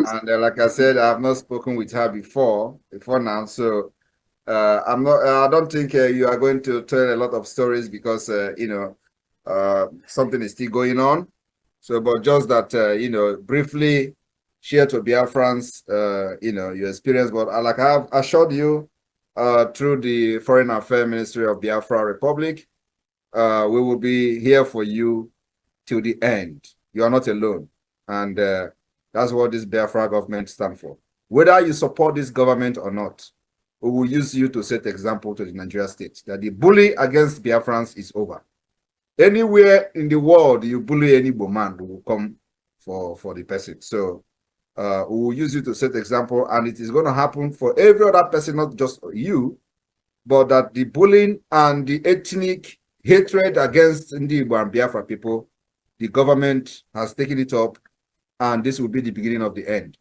And like I said, I have not spoken with her before now. So I'm not. I don't think you are going to tell a lot of stories because something is still going on. So, but just that briefly share to Biafrans, your experience. But like I have assured you, through the Foreign Affairs Ministry of Biafra Republic, we will be here for you till the end. You are not alone, and that's what this Biafra government stands for. Whether you support this government or not, we will use you to set example to the Nigeria state that the bully against Biafrans is over. Anywhere in the world you bully any man, we will come for the person. So we will use you to set example, and it is going to happen for every other person, not just you, but that the bullying and the ethnic hatred against Igbo and Biafra people, the government has taken it up, and this will be the beginning of the end.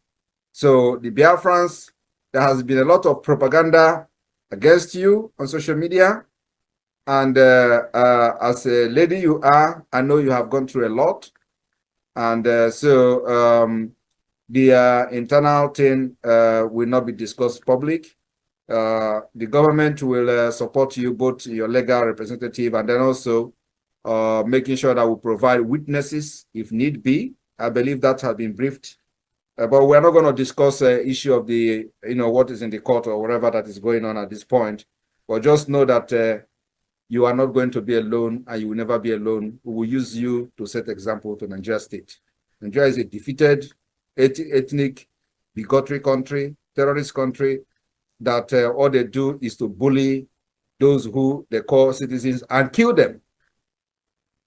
So the Biafrans, there has been a lot of propaganda against you on social media. And as a lady you are, I know you have gone through a lot. And the internal thing will not be discussed public. The government will support you, both your legal representative and then also making sure that we provide witnesses if need be. I believe that has been briefed. But we're not going to discuss the issue of the, what is in the court or whatever that is going on at this point. But just know that you are not going to be alone, and you will never be alone. We will use you to set example to Nigeria state. Nigeria is a defeated, ethnic, bigotry country, terrorist country, that all they do is to bully those who they call citizens and kill them.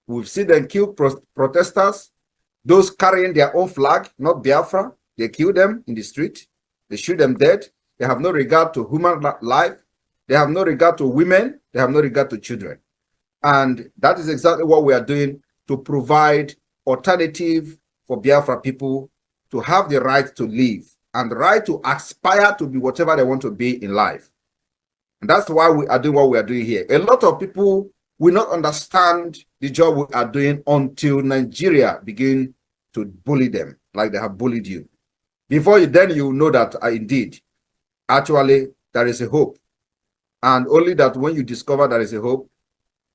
We've seen them kill protesters, those carrying their own flag, not Biafra. They kill them in the street. They shoot them dead. They have no regard to human life. They have no regard to women. They have no regard to children. And that is exactly what we are doing to provide alternative for Biafra people to have the right to live and the right to aspire to be whatever they want to be in life. And that's why we are doing what we are doing here. A lot of people will not understand the job we are doing until Nigeria begin to bully them like they have bullied you. Before you, then you know that indeed, actually, there is a hope. And only that when you discover there is a hope,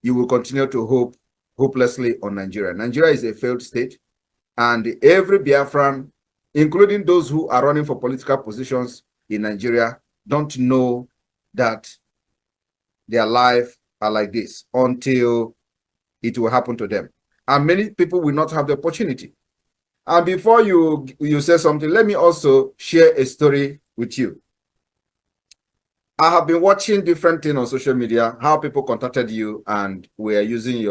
you will continue to hope hopelessly on Nigeria. Nigeria is a failed state, and every Biafran, including those who are running for political positions in Nigeria, don't know that their life are like this until it will happen to them. And many people will not have the opportunity. And before you say something, let me also share a story with you. I have been watching different things on social media, how people contacted you and were using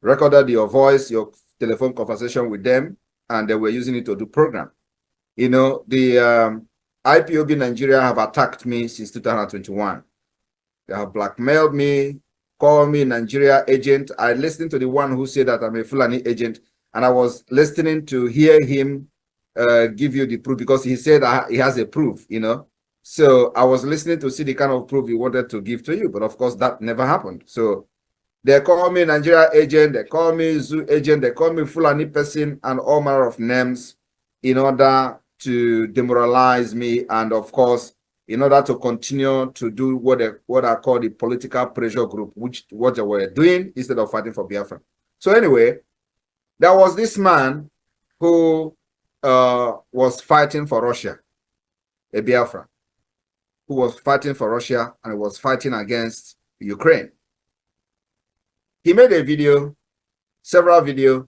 recorded your voice, your telephone conversation with them, and they were using it to do program. The IPOB Nigeria have attacked me since 2021. They have blackmailed me, called me Nigeria agent. I listened to the one who said that I'm a Fulani agent, and I was listening to hear him give you the proof because he said he has a proof, So I was listening to see the kind of proof he wanted to give to you, but of course that never happened. So they call me Nigeria agent, they call me Zoo agent, they call me Fulani person and all manner of names in order to demoralize me, and of course, in order to continue to do what I call the political pressure group, which what they were doing instead of fighting for Biafra. So anyway, there was this man who was fighting for Russia, a Biafra, who was fighting for Russia and was fighting against Ukraine. He made a video, several videos,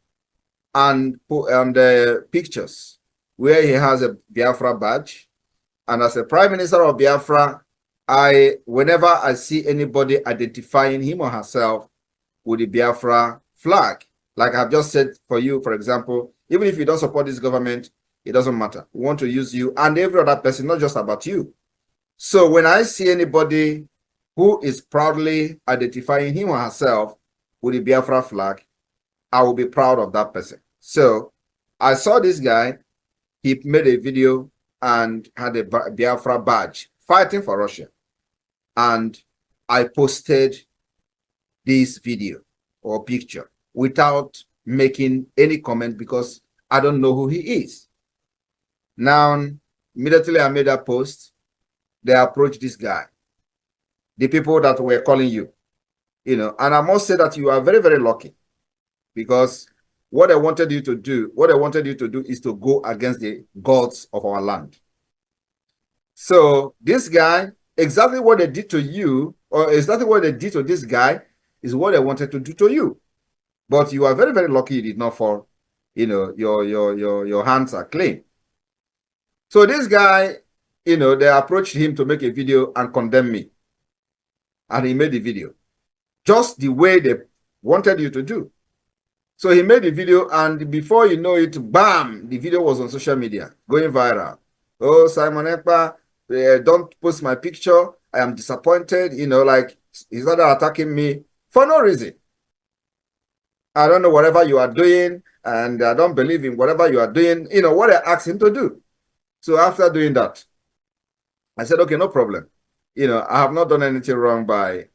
and put on the pictures where he has a Biafra badge. And as a Prime Minister of Biafra, whenever I see anybody identifying him or herself with the Biafra flag, like I've just said for you, for example, even if you don't support this government, it doesn't matter. We want to use you and every other person, not just about you. So when I see anybody who is proudly identifying him or herself with the Biafra flag, I will be proud of that person. So I saw this guy, he made a video and had a Biafra badge fighting for Russia. And I posted this video or picture without making any comment because I don't know who he is. Now, immediately I made that post, they approached this guy, the people that were calling you, and I must say that you are very, very lucky because what I wanted you to do is to go against the gods of our land. So this guy, exactly what they did to you, or exactly what they did to this guy, is what they wanted to do to you. But you are very, very lucky you did not fall. Your hands are clean. So this guy, they approached him to make a video and condemn me. And he made the video. Just the way they wanted you to do. So he made the video, and before you know it, bam, the video was on social media, going viral. Oh, Simon Ekpa, don't post my picture. I am disappointed. Like he started attacking me for no reason. I don't know whatever you are doing, and I don't believe in whatever you are doing, what I asked him to do. So after doing that, I said, okay, no problem. I have not done anything wrong by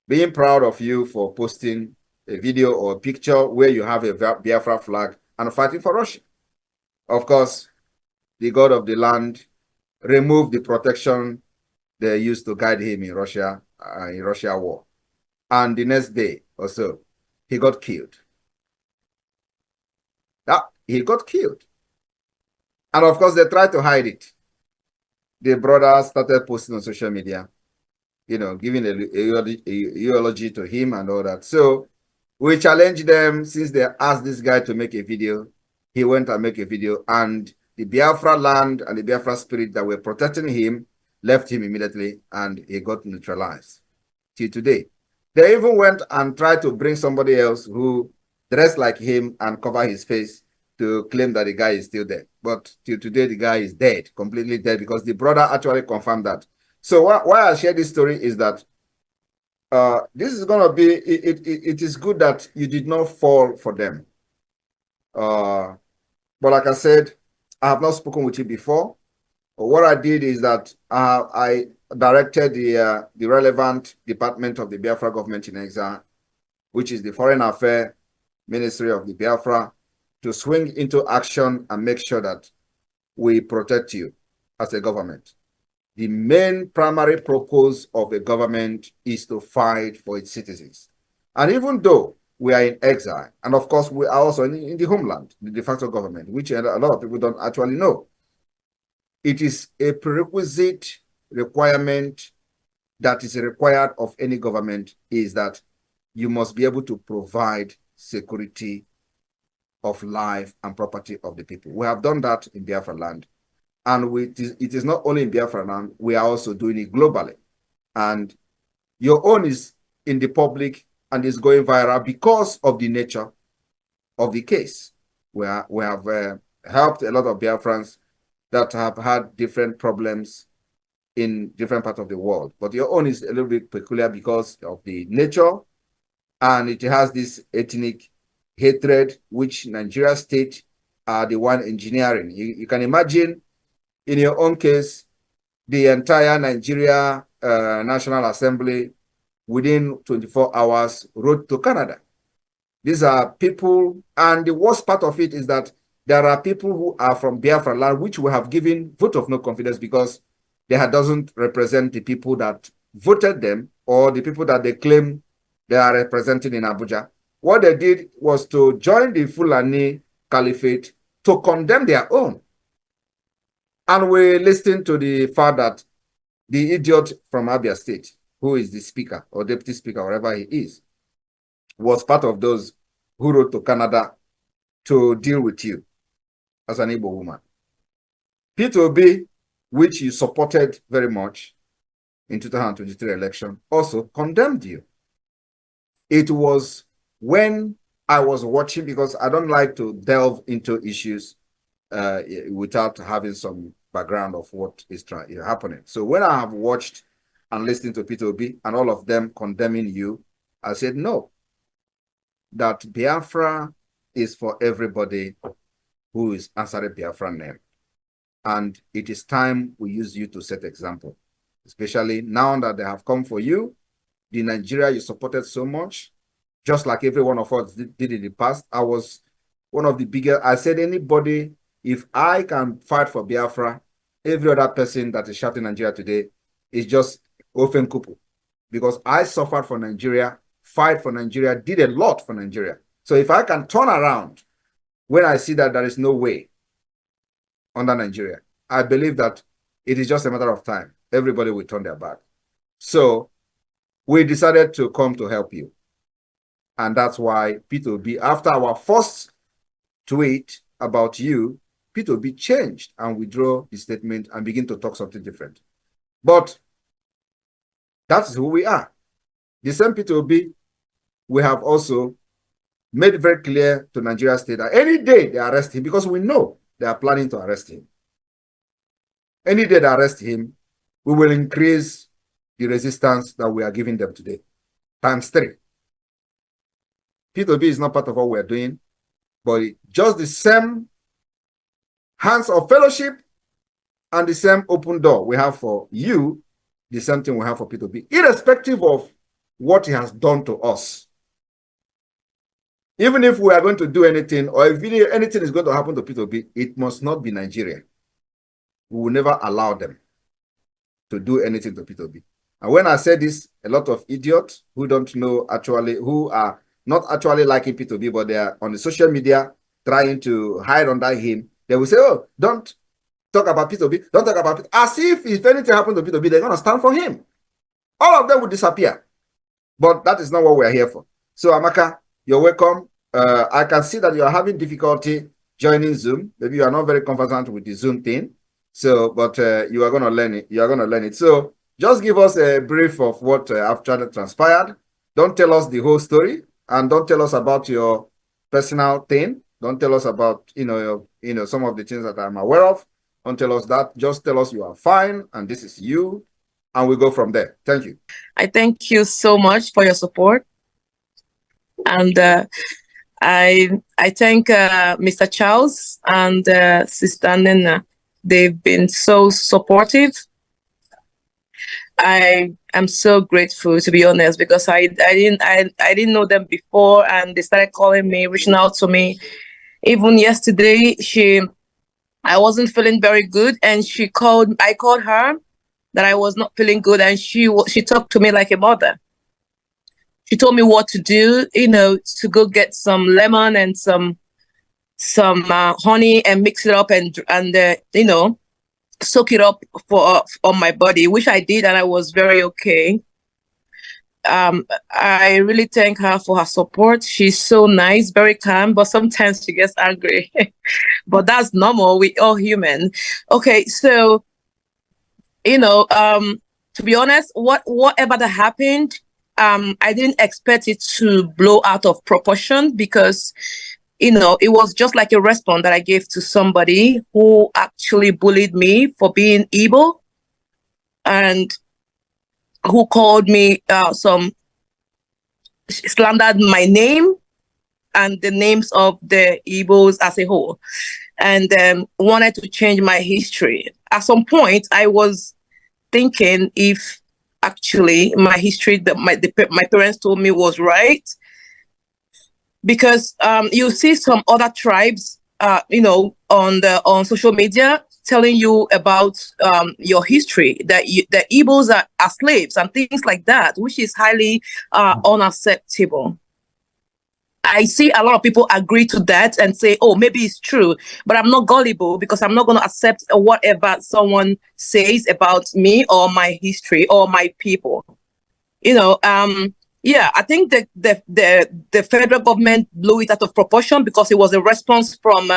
being proud of you for posting a video or a picture where you have a Biafra flag and fighting for Russia. Of course, the God of the land removed the protection they used to guide him in Russia war. And the next day or so, he got killed. He got killed. And of course, they tried to hide it. The brother started posting on social media, giving a eulogy to him and all that. So we challenged them. Since they asked this guy to make a video, he went and make a video, and the Biafra land and the Biafra spirit that were protecting him left him immediately, and he got neutralized. Till today, they even went and tried to bring somebody else who dressed like him and cover his face to claim that the guy is still there. But till today, the guy is dead, completely dead, because the brother actually confirmed that. So why I share this story is that this is going to be, it is good that you did not fall for them. But like I said, I have not spoken with you before. But what I did is that I directed the relevant department of the Biafra government in exile, which is the Foreign Affairs Ministry of the Biafra, to swing into action and make sure that we protect you as a government. The main primary purpose of a government is to fight for its citizens. And even though we are in exile, and of course we are also in the homeland, the de facto government, which a lot of people don't actually know, it is a prerequisite requirement that is required of any government is that you must be able to provide security of life and property of the people. We have done that in Biafra land. And it is not only in Biafra land, we are also doing it globally. And your own is in the public and is going viral because of the nature of the case. We have helped a lot of Biafrans that have had different problems in different parts of the world. But your own is a little bit peculiar because of the nature, and it has this ethnic hatred, which Nigeria state are the one engineering. You can imagine, in your own case, the entire Nigeria National Assembly within 24 hours wrote to Canada. These are people, and the worst part of it is that there are people who are from Biafra land, which we have given vote of no confidence because they doesn't represent the people that voted them or the people that they claim they are representing in Abuja. What they did was to join the Fulani Caliphate to condemn their own. And we listened to the fact that the idiot from Abia State, who is the speaker or deputy speaker, wherever he is, was part of those who wrote to Canada to deal with you as an Igbo woman. Peter Obi, which you supported very much in 2023 election, also condemned you. It was when I was watching, because I don't like to delve into issues without having some background of what is happening. So when I have watched and listened to Peter Obi and all of them condemning you, I said, no, that Biafra is for everybody who is answering Biafra name. And it is time we use you to set example, especially now that they have come for you, the Nigeria you supported so much, just like every one of us did in the past. I was one of the biggest. I said anybody if I can fight for Biafra, every other person that is shouting Nigeria today is just Ofen Kupu. Because I suffered for Nigeria, fight for Nigeria, did a lot for Nigeria. So if I can turn around when I see that there is no way under Nigeria, I believe that it is just a matter of time. Everybody will turn their back. So we decided to come to help you. And that's why P2B, after our first tweet about you, P2B changed and withdraw the statement and begin to talk something different. But that's who we are. The same P2B, we have also made it very clear to Nigeria State that any day they arrest him, because we know they are planning to arrest him. Any day they arrest him, we will increase the resistance that we are giving them today, ×3. P2B is not part of what we're doing, but just the same hands of fellowship and the same open door we have for you, the same thing we have for P2B, irrespective of what he has done to us. Even if we are going to do anything, or if anything is going to happen to P2B, it must not be Nigeria. We will never allow them to do anything to P2B. And when I say this, a lot of idiots who don't know actually, who are not actually liking P2B, but they are on the social media trying to hide under him, they will say, oh, don't talk about P2B, don't talk about it. As if anything happens to P2B, they're going to stand for him. All of them will disappear. But that is not what we're here for. So, Amaka, you're welcome. I can see that you're having difficulty joining Zoom. Maybe you are not very conversant with the Zoom thing. So, but you are going to learn it. You are going to learn it. So, just give us a brief of what actually transpired. Don't tell us the whole story, and don't tell us about your personal thing. Don't tell us about some of the things that I'm aware of. Don't tell us that. Just tell us you are fine, and this is you, and we go from there. Thank you. I thank you so much for your support, and I thank Mr. Charles and Sister Nena. They've been so supportive. I am so grateful, to be honest, because I didn't know them before, and they started calling me, reaching out to me. Even yesterday, I wasn't feeling very good, and I called her that I was not feeling good, and she talked to me like a mother. She told me what to do, to go get some lemon and some honey and mix it up and soak it up on my body, which I did, and I was very okay. I really thank her for her support. She's so nice, very calm, but sometimes she gets angry. But that's normal. We all human. Okay, so to be honest, whatever that happened, I didn't expect it to blow out of proportion, because it was just like a response that I gave to somebody who actually bullied me for being Igbo, and who called me slandered my name and the names of the Igbos as a whole, and wanted to change my history. At some point, I was thinking if actually my history that my parents told me was right, because you see some other tribes, on social media telling you about your history, that the Igbos are slaves and things like that, which is highly unacceptable. I see a lot of people agree to that and say, oh, maybe it's true, but I'm not gullible, because I'm not going to accept whatever someone says about me or my history or my people. Yeah, I think the federal government blew it out of proportion, because it was a response from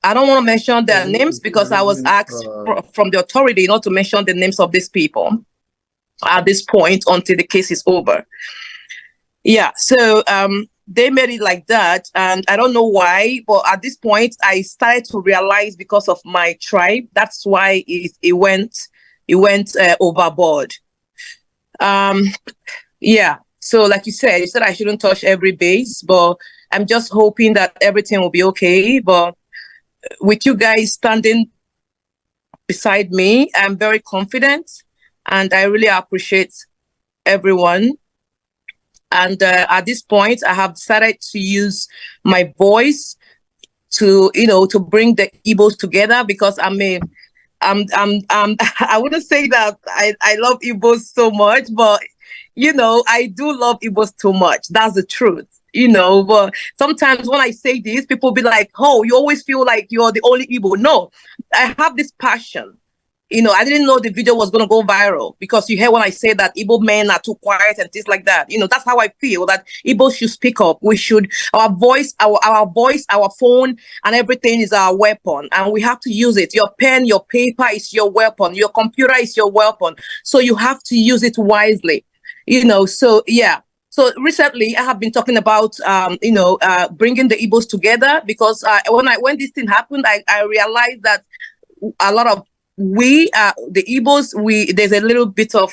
I don't want to mention their names, because I was asked from the authority not to mention the names of these people at this point until the case is over. Yeah, so they made it like that, and I don't know why, but at this point I started to realize, because of my tribe, that's why it went overboard. Yeah, so like you said I shouldn't touch every base, but I'm just hoping that everything will be okay. But with you guys standing beside me, I'm very confident, and I really appreciate everyone. And at this point, I have decided to use my voice to, to bring the Igbos together, because I wouldn't say that I love Igbos so much, but I do love Igbos too much. That's the truth. But sometimes when I say this, people be like, oh, you always feel like you're the only Igbo. No, I have this passion. I didn't know the video was going to go viral, because you hear when I say that Igbo men are too quiet and things like that. That's how I feel, that Igbo should speak up. We should, our voice, our phone and everything is our weapon, and we have to use it. Your pen, your paper is your weapon. Your computer is your weapon. So you have to use it wisely, so yeah. So recently, I have been talking about, bringing the Igbos together, because when this thing happened, I realized that a lot of the Igbos, there's a little bit of,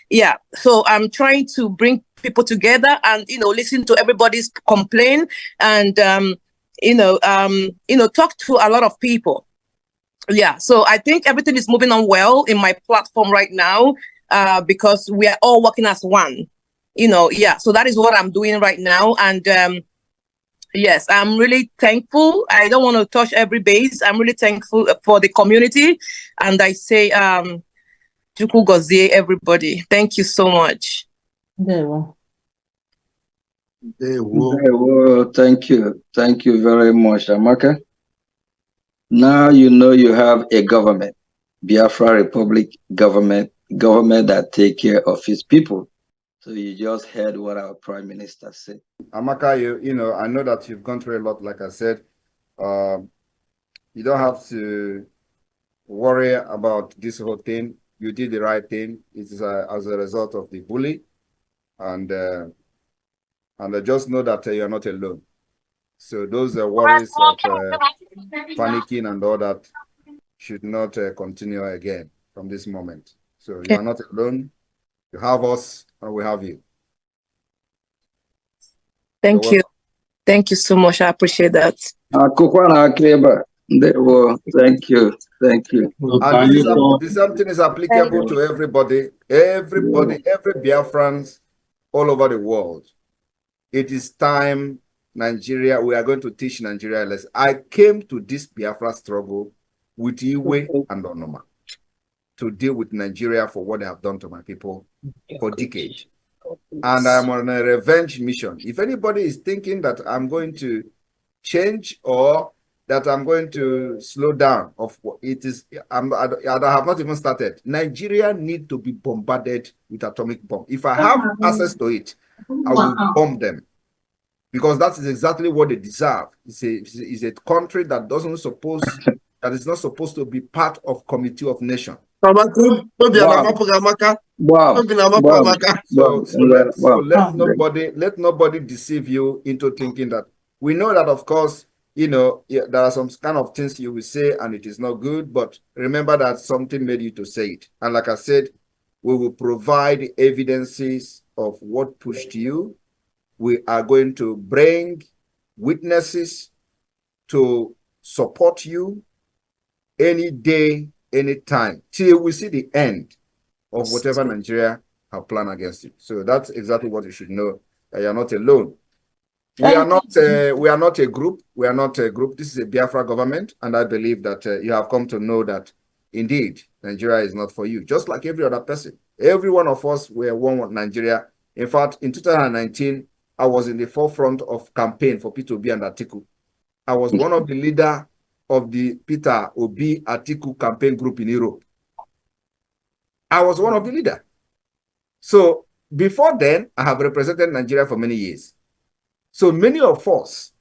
yeah. So I'm trying to bring people together and, listen to everybody's complaint and, talk to a lot of people. Yeah. So I think everything is moving on well in my platform right now, because we are all working as one. Yeah, so that is what I'm doing right now. And yes, I'm really thankful. I don't want to touch every base. I'm really thankful for the community. And I say, Chukwu gozie everybody. Thank you so much. Well, thank you. Thank you very much, Amaka. Now you have a government, Biafra Republic government that take care of its people. So you just heard what our Prime Minister said. Amaka, I know that you've gone through a lot, like I said. You don't have to worry about this whole thing. You did the right thing. It is as a result of the bully. And I just know that you're not alone. So those worries of panicking and all that should not continue again from this moment. So you are not alone. You have us, and we have you. Thank you. Thank you so much. I appreciate that. Thank you. Thank you. And this something is applicable to everybody, every Biafrans all over the world. It is time, Nigeria, we are going to teach Nigeria lessons. I came to this Biafra struggle with Iwe and Onoma to deal with Nigeria for what they have done to my people for decades. And I'm on a revenge mission. If anybody is thinking that I'm going to change or that I'm going to slow down, of it is, I have not even started. Nigeria need to be bombarded with atomic bomb. If I have access to it, I will bomb them, because that is exactly what they deserve. It's a country that is not supposed to be part of Committee of Nations. Wow. So let nobody deceive you into thinking that. We know that, of course, there are some kind of things you will say and it is not good, but remember that something made you to say it. And like I said, we will provide evidences of what pushed you. We are going to bring witnesses to support you any day, any time, till we see the end of whatever Nigeria have planned against you. So that's exactly what you should know, that you're not alone. We are not a group. We are not a group. This is a Biafra government, and I believe that you have come to know that indeed Nigeria is not for you. Just like every other person, every one of us were one with Nigeria. In fact, in 2019, I was in the forefront of campaign for Peter Obi and Atiku. I was one of the leaders of the Peter Obi Atiku campaign group in Europe. I was one of the leaders. So before then, I have represented Nigeria for many years. So many of us,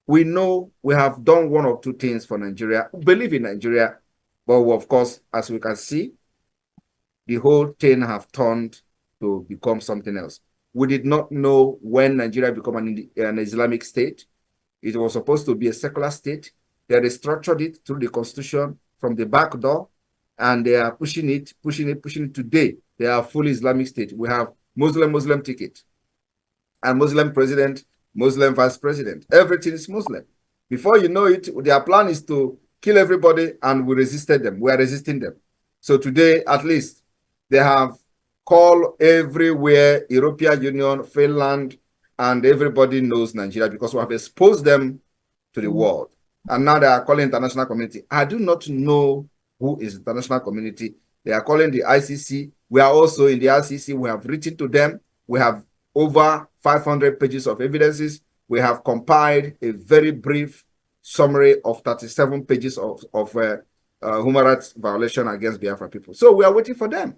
we know we have done one or two things for Nigeria, we believe in Nigeria, but of course, as we can see, the whole thing have turned to become something else. We did not know when Nigeria became an Islamic state. It was supposed to be a secular state. They restructured it through the constitution from the back door, and they are pushing it today. They are fully Islamic state. We have Muslim ticket, and Muslim president, Muslim vice president. Everything is Muslim. Before you know it, their plan is to kill everybody, and we resisted them. We are resisting them. So today, at least, they have called everywhere, European Union, Finland, and everybody knows Nigeria, because we have exposed them to the world. And now they are calling international community. I do not know who is international community. They are calling the ICC. We are also in the ICC. We have written to them. We have over 500 pages of evidences. We have compiled a very brief summary of 37 pages of human rights violation against Biafra people. So we are waiting for them.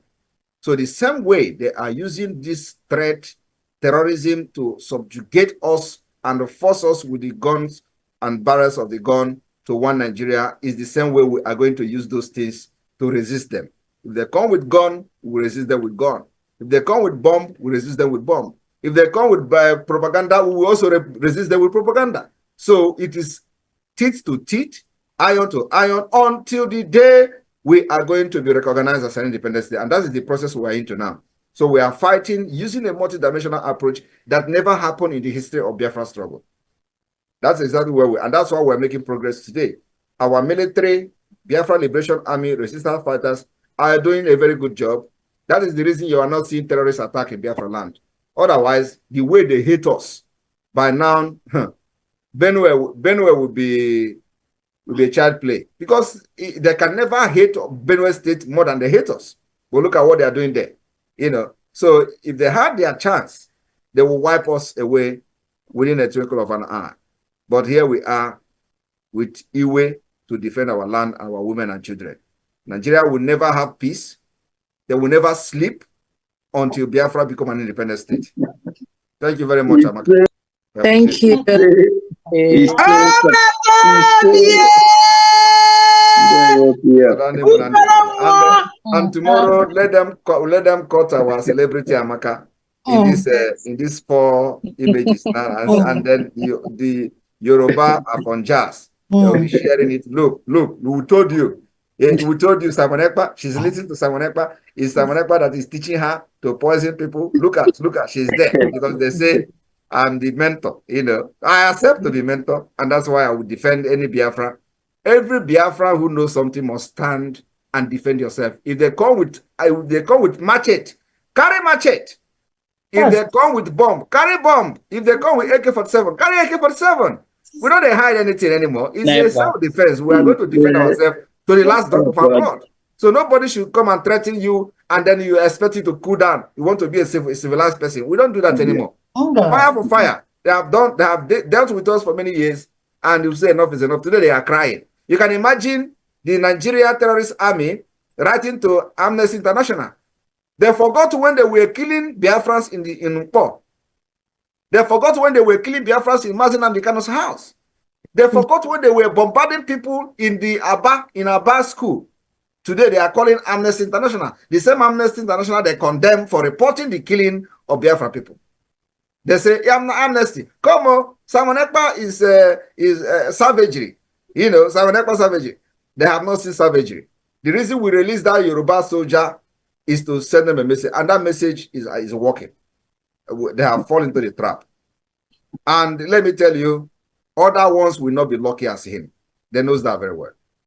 So the same way they are using this threat, terrorism, to subjugate us and force us with the guns and barrels of the gun to one Nigeria, is the same way we are going to use those things to resist them. If they come with gun, we resist them with gun. If they come with bomb, we resist them with bomb. If they come with propaganda, we will also resist them with propaganda. So it is teeth to teeth, iron to iron, until the day we are going to be recognized as an independent state. And that is the process we are into now. So we are fighting using a multidimensional approach that never happened in the history of Biafra struggle. That's exactly where we are. And that's why we're making progress today. Our military, Biafra Liberation Army, resistance fighters are doing a very good job. That is the reason you are not seeing terrorist attack in Biafra land. Otherwise, the way they hate us, by now, Benue will be a child play, because they can never hate Benue State more than they hate us. But look at what they are doing there. You know, so if they had their chance, they will wipe us away within a twinkle of an eye. But here we are with Iwe to defend our land, our women and children. Nigeria will never have peace. They will never sleep until Biafra become an independent state. Thank you very much, Amaka. Thank you. And tomorrow, let them cut our celebrity Amaka in these 4 images now, and then the Yoruba Afonjas, they'll be sharing it. Look, we told you. We told you Simon Ekpa, she's listening to Simon Ekpa. It's Simon Ekpa that is teaching her to poison people. Look at, she's there, because they say I'm the mentor, you know. I accept to be mentor, and that's why I would defend any Biafra. Every Biafra who knows something must stand and defend yourself. If they come with machete, carry machete. If they come with bomb, carry bomb. If they come with AK-47, carry AK-47. We don't hide anything anymore. It's a self-defense. We are going to defend ourselves to the last drop of our blood. So nobody should come and threaten you, and then you expect you to cool down. You want to be a civilized person. We don't do that anymore. Fire for fire. They have dealt with us for many years, and you say enough is enough. Today they are crying. You can imagine the Nigeria terrorist army writing to Amnesty International. They forgot when they were killing Biafrans in Nkpo. They forgot when they were killing Biafrans in Mazi Nnamdi Kanu's house. They forgot when they were bombarding people in the Aba school. Today they are calling Amnesty International. The same Amnesty International they condemn for reporting the killing of Biafra people. They say, Amnesty, come on, Simon Ekpa is savagery. You know, Simon Ekpa savagery. They have not seen savagery. The reason we released that Yoruba soldier is to send them a message, and that message is working. They have fallen into the trap. And let me tell you, other ones will not be lucky as him. They knows that very well.